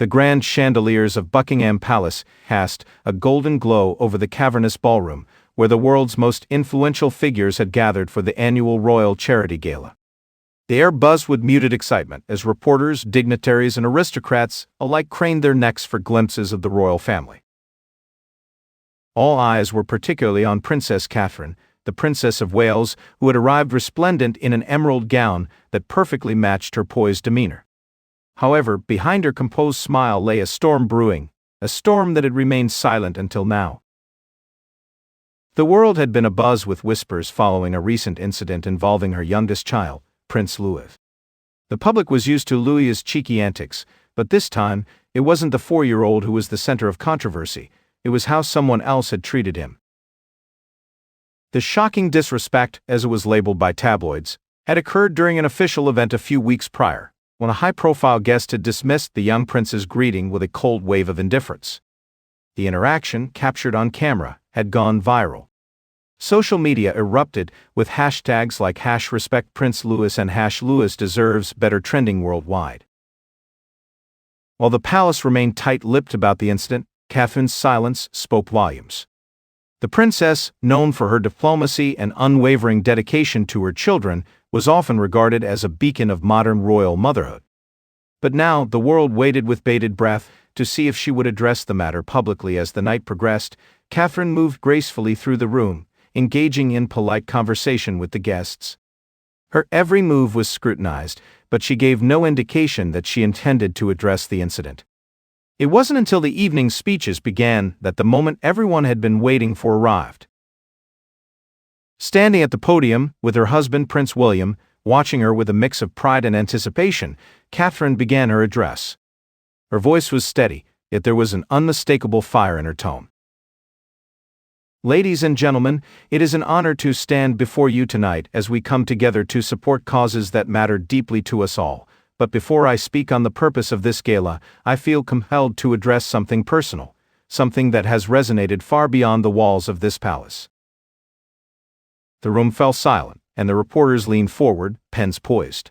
The grand chandeliers of Buckingham Palace cast a golden glow over the cavernous ballroom, where the world's most influential figures had gathered for the annual Royal Charity Gala. The air buzzed with muted excitement as reporters, dignitaries, and aristocrats alike craned their necks for glimpses of the royal family. All eyes were particularly on Princess Catherine, the Princess of Wales, who had arrived resplendent in an emerald gown that perfectly matched her poised demeanor. However, behind her composed smile lay a storm brewing, a storm that had remained silent until now. The world had been abuzz with whispers following a recent incident involving her youngest child, Prince Louis. The public was used to Louis's cheeky antics, but this time, it wasn't the 4-year-old who was the center of controversy, it was how someone else had treated him. The shocking disrespect, as it was labeled by tabloids, had occurred during an official event a few weeks prior, when a high-profile guest had dismissed the young prince's greeting with a cold wave of indifference. The interaction, captured on camera, had gone viral. Social media erupted, with hashtags like #RespectPrinceLouis and #LouisDeserves Better trending worldwide. While the palace remained tight-lipped about the incident, Catherine's silence spoke volumes. The princess, known for her diplomacy and unwavering dedication to her children, was often regarded as a beacon of modern royal motherhood. But now the world waited with bated breath to see if she would address the matter publicly. As the night progressed, Catherine moved gracefully through the room, engaging in polite conversation with the guests. Her every move was scrutinized, but she gave no indication that she intended to address the incident. It wasn't until the evening speeches began that the moment everyone had been waiting for arrived. Standing at the podium, with her husband Prince William, watching her with a mix of pride and anticipation, Catherine began her address. Her voice was steady, yet there was an unmistakable fire in her tone. Ladies and gentlemen, it is an honor to stand before you tonight as we come together to support causes that matter deeply to us all. But before I speak on the purpose of this gala, I feel compelled to address something personal, something that has resonated far beyond the walls of this palace. The room fell silent, and the reporters leaned forward, pens poised.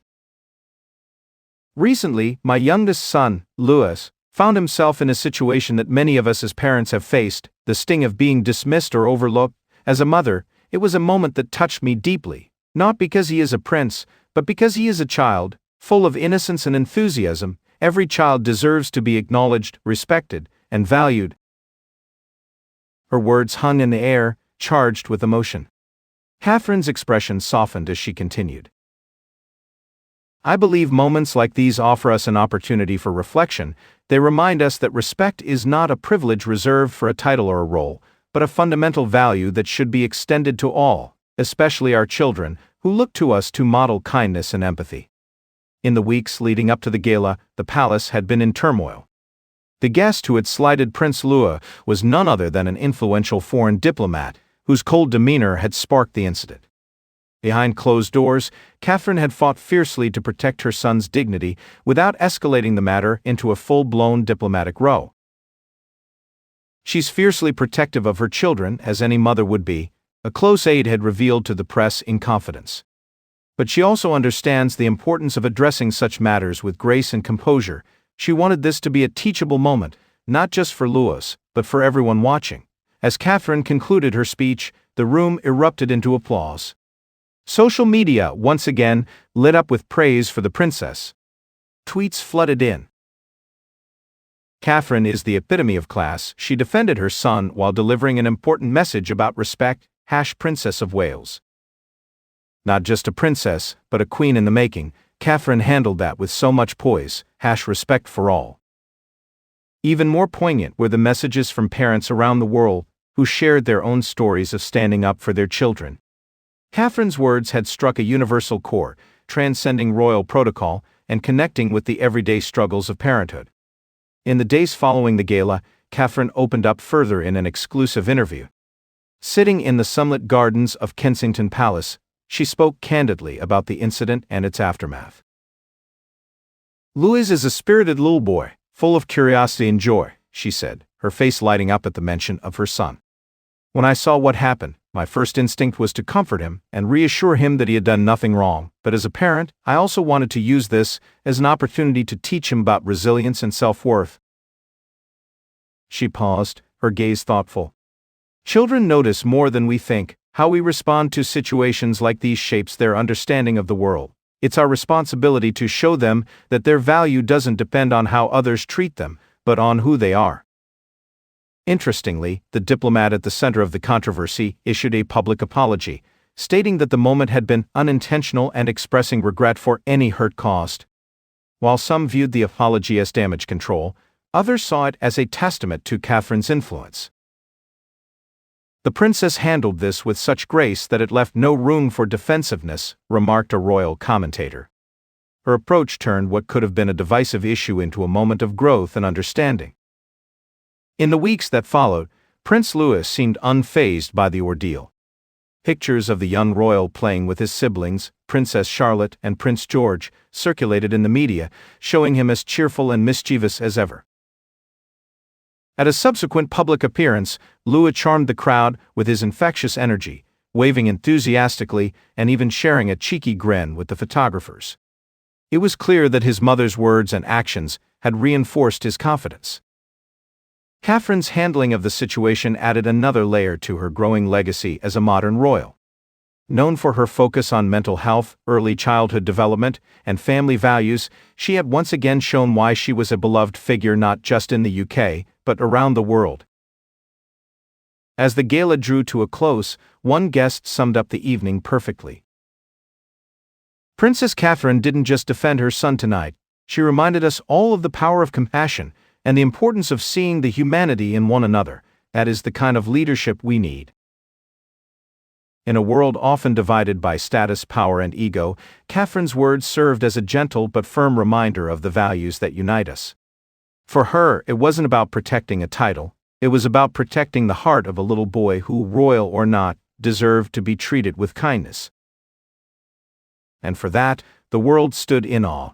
Recently, my youngest son, Louis, found himself in a situation that many of us as parents have faced, the sting of being dismissed or overlooked. As a mother, it was a moment that touched me deeply, not because he is a prince, but because he is a child, full of innocence and enthusiasm. Every child deserves to be acknowledged, respected, and valued. Her words hung in the air, charged with emotion. Catherine's expression softened as she continued. I believe moments like these offer us an opportunity for reflection. They remind us that respect is not a privilege reserved for a title or a role, but a fundamental value that should be extended to all, especially our children, who look to us to model kindness and empathy. In the weeks leading up to the gala, the palace had been in turmoil. The guest who had slighted Prince Louis was none other than an influential foreign diplomat, whose cold demeanor had sparked the incident. Behind closed doors, Catherine had fought fiercely to protect her son's dignity without escalating the matter into a full-blown diplomatic row. She's fiercely protective of her children, as any mother would be, a close aide had revealed to the press in confidence. But she also understands the importance of addressing such matters with grace and composure. She wanted this to be a teachable moment, not just for Louis, but for everyone watching. As Catherine concluded her speech, the room erupted into applause. Social media, once again, lit up with praise for the princess. Tweets flooded in. Catherine is the epitome of class. She defended her son while delivering an important message about respect, #Princess of Wales. Not just a princess, but a queen in the making, Catherine handled that with so much poise, #respect for all. Even more poignant were the messages from parents around the world, who shared their own stories of standing up for their children. Catherine's words had struck a universal chord, transcending royal protocol and connecting with the everyday struggles of parenthood. In the days following the gala, Catherine opened up further in an exclusive interview. Sitting in the sunlit gardens of Kensington Palace, she spoke candidly about the incident and its aftermath. Louis is a spirited little boy, full of curiosity and joy, she said, her face lighting up at the mention of her son. When I saw what happened, My first instinct was to comfort him and reassure him that he had done nothing wrong, but as a parent, I also wanted to use this as an opportunity to teach him about resilience and self-worth. She paused, her gaze thoughtful. Children notice more than we think. How we respond to situations like these shapes their understanding of the world. It's our responsibility to show them that their value doesn't depend on how others treat them, but on who they are. Interestingly, the diplomat at the center of the controversy issued a public apology, stating that the moment had been unintentional and expressing regret for any hurt caused. While some viewed the apology as damage control, others saw it as a testament to Catherine's influence. The princess handled this with such grace that it left no room for defensiveness, remarked a royal commentator. Her approach turned what could have been a divisive issue into a moment of growth and understanding. In the weeks that followed, Prince Louis seemed unfazed by the ordeal. Pictures of the young royal playing with his siblings, Princess Charlotte and Prince George, circulated in the media, showing him as cheerful and mischievous as ever. At a subsequent public appearance, Louis charmed the crowd with his infectious energy, waving enthusiastically and even sharing a cheeky grin with the photographers. It was clear that his mother's words and actions had reinforced his confidence. Catherine's handling of the situation added another layer to her growing legacy as a modern royal. Known for her focus on mental health, early childhood development, and family values, she had once again shown why she was a beloved figure not just in the UK, but around the world. As the gala drew to a close, one guest summed up the evening perfectly. Princess Catherine didn't just defend her son tonight, she reminded us all of the power of compassion and the importance of seeing the humanity in one another. That is the kind of leadership we need. In a world often divided by status, power, and ego, Catherine's words served as a gentle but firm reminder of the values that unite us. For her, it wasn't about protecting a title, it was about protecting the heart of a little boy who, royal or not, deserved to be treated with kindness. And for that, the world stood in awe.